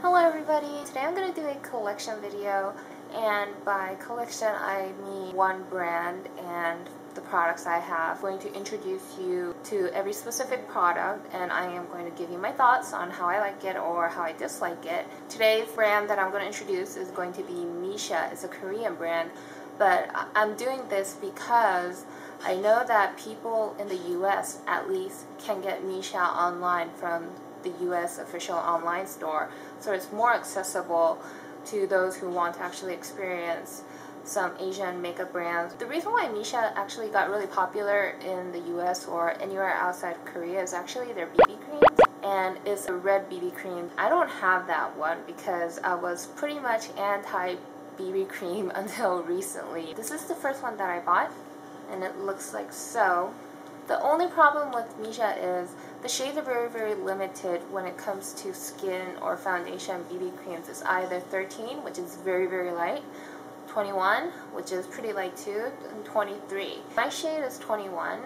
Hello everybody, today I'm going to do a collection video, and by collection I mean one brand and the products I have. I'm going to introduce you to every specific product, and I am going to give you my thoughts on how I like it or how I dislike it. Today's brand that I'm going to introduce is going to be Missha. It's a Korean brand, but I'm doing this because I know that people in the US at least can get Missha online from the US official online store, so it's more accessible to those who want to actually experience some Asian makeup brands. The reason why Missha actually got really popular in the US or anywhere outside of Korea is actually their BB creams, and it's a red BB cream. I don't have that one because I was pretty much anti BB cream until recently. This is the first one that I bought, and it looks like so. The only problem with Missha is the shades are very limited when it comes to skin or foundation BB creams. It's either 13, which is very light, 21, which is pretty light too, and 23. My shade is 21,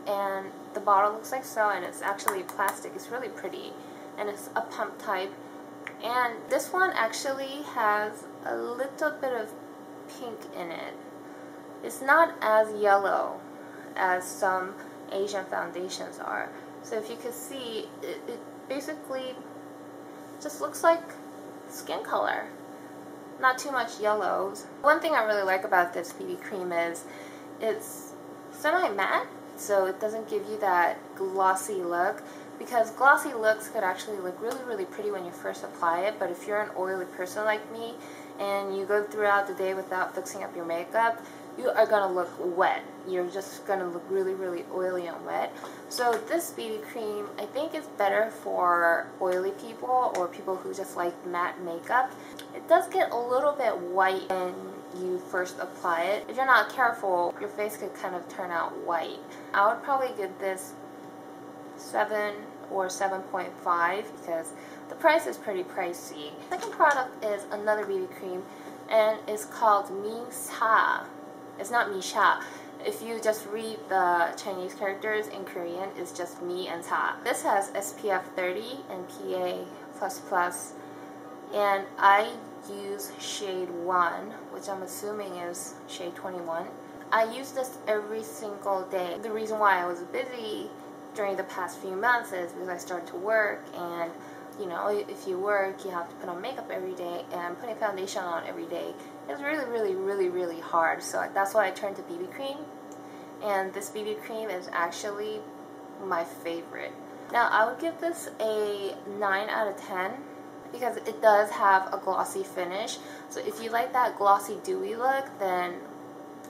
and the bottle looks like so, and it's actually plastic. It's really pretty, and it's a pump type. And this one actually has a little bit of pink in it. It's not as yellow as some Asian foundations are. So if you could see, it basically just looks like skin color. Not too much yellows. One thing I really like about this BB cream is it's semi-matte, so it doesn't give you that glossy look, because glossy looks could actually look really pretty when you first apply it, but if you're an oily person like me and you go throughout the day without fixing up your makeup, you are going to look wet. You're just going to look really oily and wet. So this BB cream, I think, is better for oily people or people who just like matte makeup. It does get a little bit white when you first apply it. If you're not careful, your face could kind of turn out white. I would probably give this 7 or 7.5 because the price is pretty pricey. The second product is another BB cream, and it's called Misha. It's not Misha. If you just read the Chinese characters in Korean, it's just Mi and Ta. This has SPF 30 and PA++, and I use shade 1, which I'm assuming is shade 21. I use this every single day. The reason why I was busy during the past few months is because I started to work, and you know, if you work, you have to put on makeup every day, and putting foundation on every day is really hard. So that's why I turned to BB cream, and this BB cream is actually my favorite. Now, I would give this a 9 out of 10 because it does have a glossy finish. So if you like that glossy, dewy look, then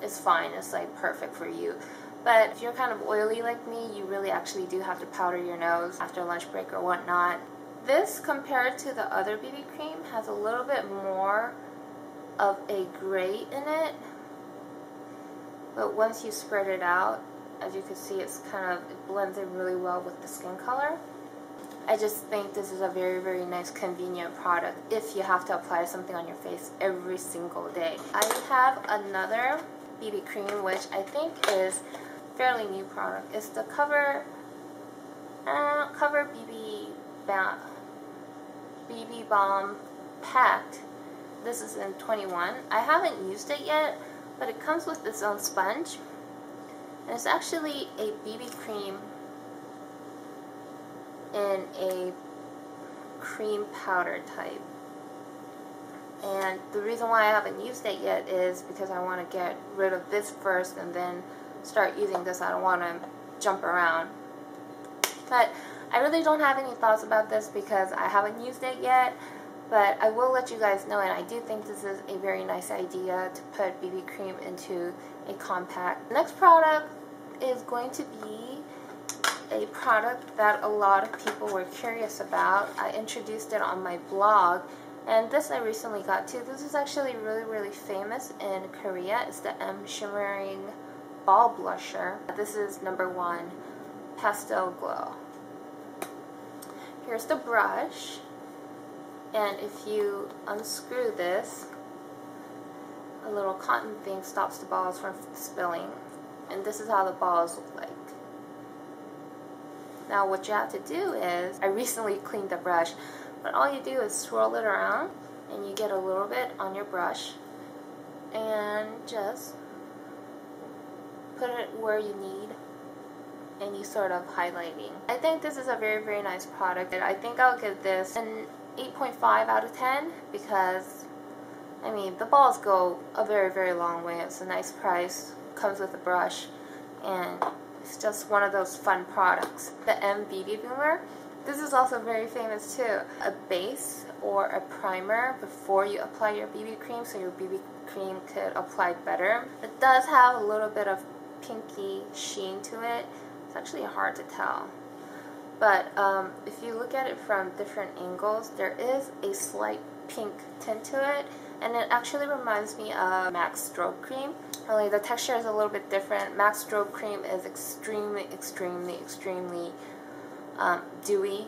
it's fine. It's like perfect for you. But if you're kind of oily like me, you really actually do have to powder your nose after lunch break or whatnot. This, compared to the other BB cream, has a little bit more of a gray in it, but once you spread it out, as you can see, it blends in really well with the skin color. I just think this is a very nice, convenient product if you have to apply something on your face every single day. I have another BB cream, which I think is fairly new product. It's the Cover BB Balm Packed. This is in 21. I haven't used it yet, but it comes with its own sponge. And it's actually a BB cream in a cream powder type. And the reason why I haven't used it yet is because I want to get rid of this first and then start using this. I don't want to jump around. But I really don't have any thoughts about this because I haven't used it yet, but I will let you guys know, and I do think this is a very nice idea to put BB cream into a compact. The next product is going to be a product that a lot of people were curious about. I introduced it on my blog, and this I recently got too. This is actually really famous in Korea. It's the M Shimmering Ball Blusher. This is number 1, Pastel Glow. Here's the brush, and if you unscrew this, a little cotton thing stops the balls from spilling, and this is how the balls look like. Now what you have to do is, I recently cleaned the brush, But all you do is swirl it around and you get a little bit on your brush and just put it where you need any sort of highlighting. I think this is a very, very nice product. I think I'll give this an 8.5 out of 10 because, I mean, the balls go a very, very long way. It's a nice price, comes with a brush, and it's just one of those fun products. The BB Boomer, this is also very famous too. A base or a primer before you apply your BB cream so your BB cream could apply better. It does have a little bit of pinky sheen to it. It's actually hard to tell. But if you look at it from different angles, there is a slight pink tint to it, and it actually reminds me of MAC Strobe Cream. Only the texture is a little bit different. MAC Strobe Cream is extremely dewy,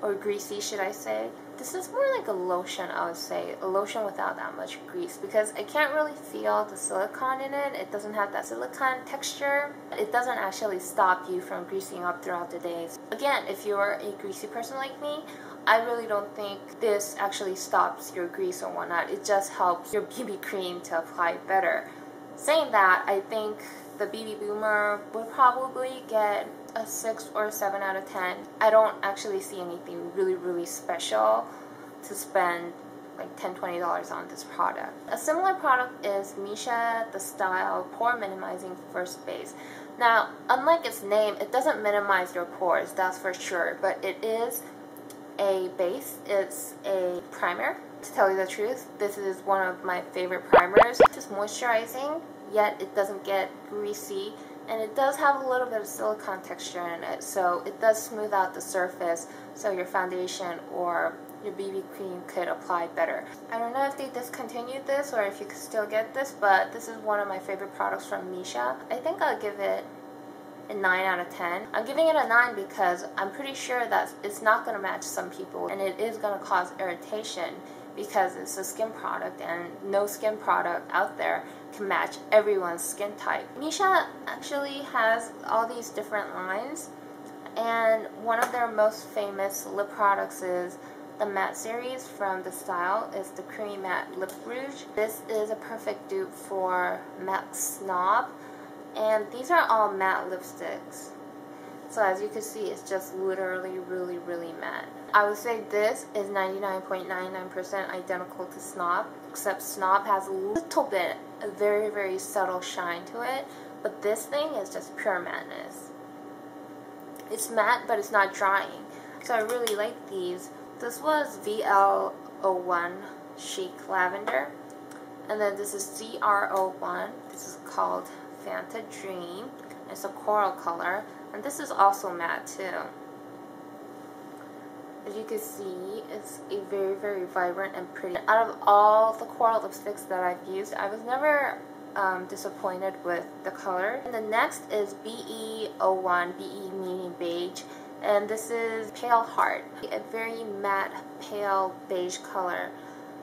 or greasy, should I say. This is more like a lotion, I would say. A lotion without that much grease, because I can't really feel the silicone in it. It doesn't have that silicone texture. It doesn't actually stop you from greasing up throughout the day. Again, if you're a greasy person like me, I really don't think this actually stops your grease or whatnot. It just helps your BB cream to apply better. Saying that, I think the BB Boomer would probably get a 6 or a 7 out of 10. I don't actually see anything really special to spend like $10-20 on this product. A similar product is Misha the Style Pore Minimizing First Base. Now, unlike its name, it doesn't minimize your pores, that's for sure, but it is a base. It's a primer. To tell you the truth, this is one of my favorite primers. Just moisturizing, yet it doesn't get greasy, and it does have a little bit of silicone texture in it, so it does smooth out the surface so your foundation or your BB cream could apply better. I don't know if they discontinued this or if you could still get this, but this is one of my favorite products from Misha. I think I'll give it a 9 out of 10. I'm giving it a 9 because I'm pretty sure that it's not going to match some people, and it is going to cause irritation because it's a skin product, and no skin product out there can match everyone's skin type. Misha actually has all these different lines, and one of their most famous lip products is the matte series from the Style. Is the Creamy Matte Lip Rouge. This is a perfect dupe for MAC Snob, and these are all matte lipsticks. So as you can see, it's just literally really matte. I would say this is 99.99% identical to Snob, except Snob has a little bit, a very subtle shine to it, but this thing is just pure madness. It's matte, but it's not drying. So I really like these. This was VL01 Chic Lavender, and then this is CR01. This is called Fanta Dream. It's a coral color, and this is also matte too. As you can see, it's a very vibrant and pretty. Out of all the coral lipsticks that I've used, I was never disappointed with the color. And the next is BE01, BE meaning beige, and this is Pale Heart, a very matte pale beige color.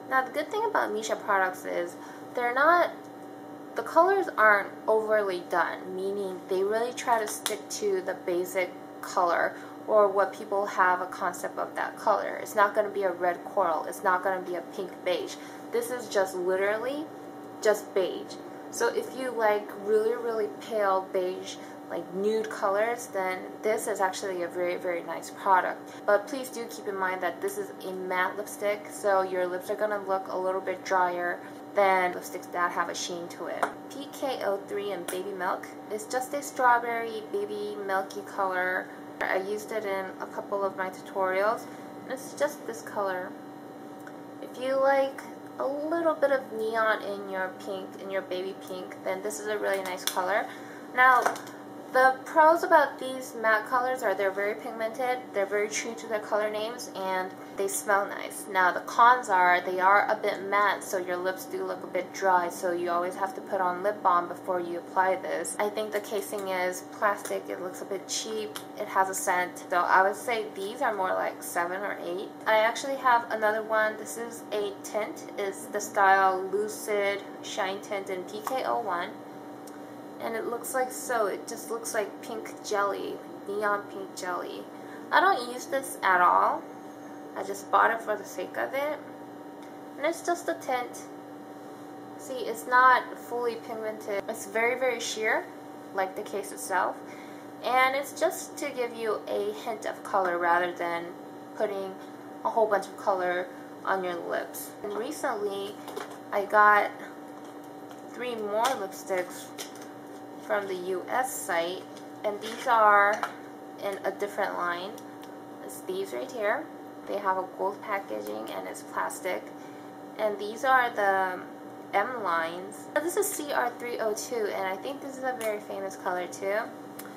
Now the good thing about Misha products is the colors aren't overly done, meaning they really try to stick to the basic color or what people have a concept of that color. It's not going to be a red coral. It's not going to be a pink beige. This is just literally just beige. So if you like really pale beige, like nude colors, then this is actually a very nice product. But please do keep in mind that this is a matte lipstick, so your lips are going to look a little bit drier than lipsticks that have a sheen to it. PK03 and Baby Milk is just a strawberry baby milky color. I used it in a couple of my tutorials, and it's just this color. If you like a little bit of neon in your pink, in your baby pink, then this is a really nice color. Now, the pros about these matte colors are they're very pigmented, they're very true to their color names, and they smell nice. Now the cons are they are a bit matte, so your lips do look a bit dry, so you always have to put on lip balm before you apply this. I think the casing is plastic, it looks a bit cheap, it has a scent, so I would say these are more like 7 or 8. I actually have another one. This is a tint, it's the Style Lucid Shine Tint in PK01. And it looks like so. It just looks like pink jelly, neon pink jelly. I don't use this at all, I just bought it for the sake of it. And it's just a tint. See, it's not fully pigmented. It's very, very sheer, like the case itself. And it's just to give you a hint of color rather than putting a whole bunch of color on your lips. And recently, I got 3 more lipsticks from the US site. And these are in a different line. It's these right here. They have a gold packaging and it's plastic. And these are the M lines. This is CR302 and I think this is a very famous color too.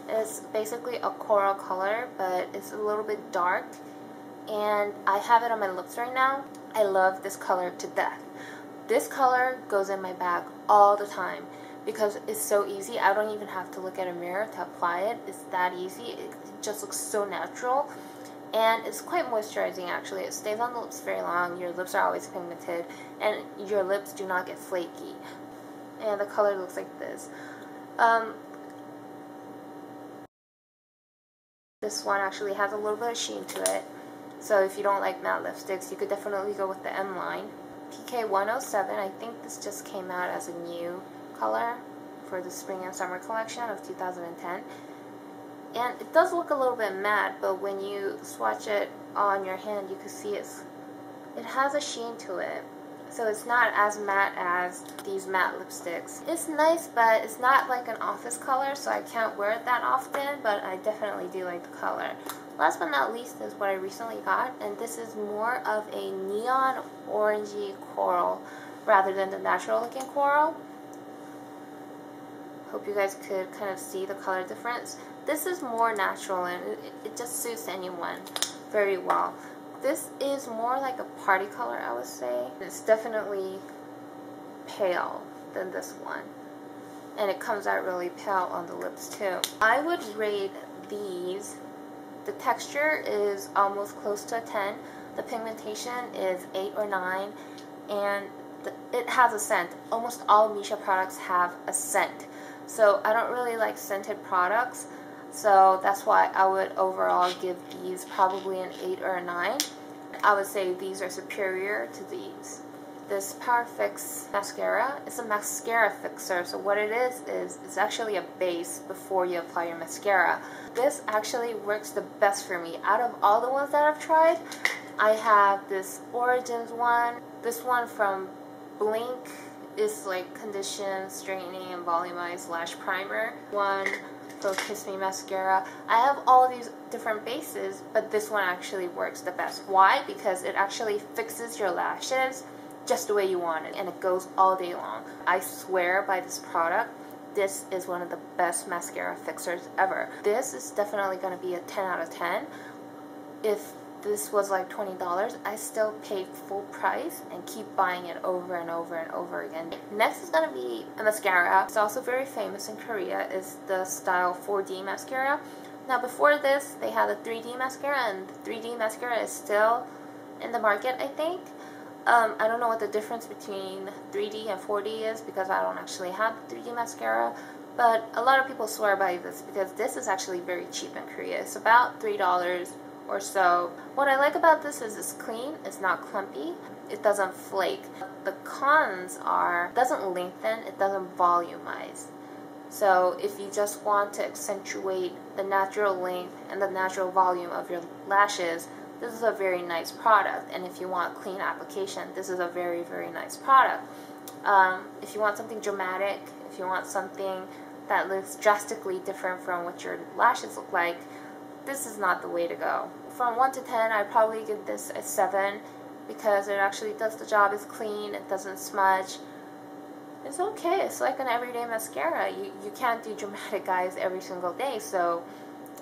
It's basically a coral color, but it's a little bit dark. And I have it on my lips right now. I love this color to death. This color goes in my bag all the time because it's so easy. I don't even have to look at a mirror to apply it. It's that easy. It just looks so natural. And it's quite moisturizing actually. It stays on the lips very long. Your lips are always pigmented and your lips do not get flaky. And the color looks like this. This one actually has a little bit of sheen to it. So if you don't like matte lipsticks, you could definitely go with the M line. PK107, I think this just came out as a new color for the spring and summer collection of 2010. And it does look a little bit matte, but when you swatch it on your hand, you can see it has a sheen to it. So it's not as matte as these matte lipsticks. It's nice, but it's not like an office color, so I can't wear it that often, but I definitely do like the color. Last but not least is what I recently got, and this is more of a neon orangey coral rather than the natural looking coral. Hope you guys could kind of see the color difference. This is more natural and it just suits anyone very well. This is more like a party color, I would say. It's definitely pale than this one. And it comes out really pale on the lips too. I would rate these. The texture is almost close to a 10. The pigmentation is 8 or 9. And it has a scent. Almost all Misha products have a scent. So I don't really like scented products. So that's why I would overall give these probably an 8 or a 9. I would say these are superior to these. This Power Fix mascara is a mascara fixer. So what it is it's actually a base before you apply your mascara. This actually works the best for me. Out of all the ones that I've tried, I have this Origins one. This one from Blink is like condition, straightening, and volumized lash primer. One for Kiss Me mascara. I have all these different bases, but this one actually works the best. Why? Because it actually fixes your lashes just the way you want it, and it goes all day long. I swear by this product, this is one of the best mascara fixers ever. This is definitely going to be a 10 out of 10. If this was like $20, I still pay full price and keep buying it over and over and over again. Next is going to be a mascara. It's also very famous in Korea. It's the Style 4D mascara. Now before this, they had a 3D mascara, and the 3D mascara is still in the market, I think. I don't know what the difference between 3D and 4D is because I don't actually have the 3D mascara. But a lot of people swear by this because this is actually very cheap in Korea. It's about $3 or so. What I like about this is it's clean, it's not clumpy, it doesn't flake. The cons are it doesn't lengthen, it doesn't volumize. So if you just want to accentuate the natural length and the natural volume of your lashes, this is a very nice product. And if you want clean application, this is a very, very nice product. If you want something dramatic, if you want something that looks drastically different from what your lashes look like, this is not the way to go. From 1 to 10, I'd probably give this a 7 because it actually does the job. It's clean, it doesn't smudge. It's okay. It's like an everyday mascara. You can't do dramatic eyes every single day, so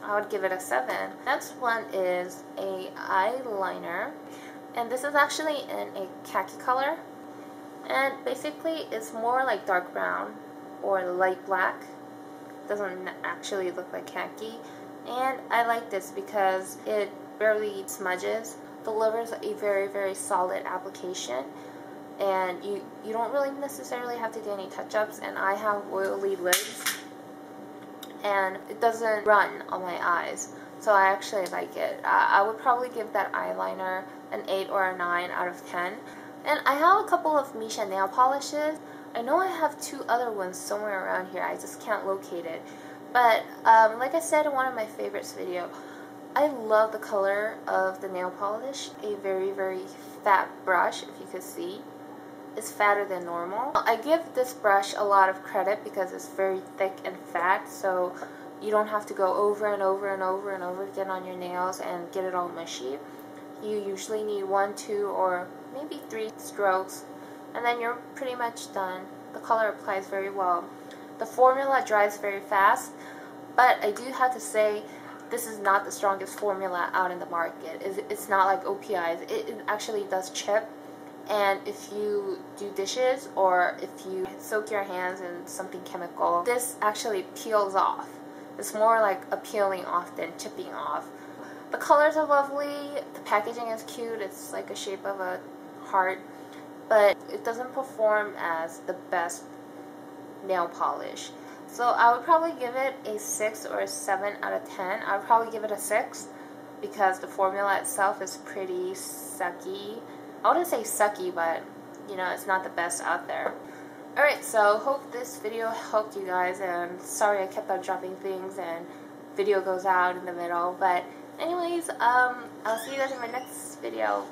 I would give it a 7. Next one is a eyeliner, and this is actually in a khaki color, and basically it's more like dark brown or light black. It doesn't actually look like khaki, and I like this because it barely smudges, delivers a very, very solid application, and you don't really necessarily have to do any touch-ups. And I have oily lids, and it doesn't run on my eyes, so I actually like it. I would probably give that eyeliner an 8 or a 9 out of 10. And I have a couple of Misha nail polishes. I know I have 2 other ones somewhere around here, I just can't locate it. But like I said in one of my favorites video, I love the color of the nail polish. A very, very fat brush, if you could see. It's fatter than normal. I give this brush a lot of credit because it's very thick and fat, so you don't have to go over and over and over and over again on your nails and get it all mushy. You usually need 1, 2, or maybe 3 strokes, and then you're pretty much done. The color applies very well. The formula dries very fast, but I do have to say this is not the strongest formula out in the market. It's not like OPIs. It actually does chip. And if you do dishes or if you soak your hands in something chemical, this actually peels off. It's more like a peeling off than chipping off. The colors are lovely, the packaging is cute, it's like a shape of a heart, but it doesn't perform as the best nail polish. So I would probably give it a 6 or a 7 out of 10. I would probably give it a 6 because the formula itself is pretty sucky. I wouldn't say sucky, but you know, it's not the best out there. Alright, so hope this video helped you guys, and sorry I kept on dropping things and video goes out in the middle, but anyways, I'll see you guys in my next video.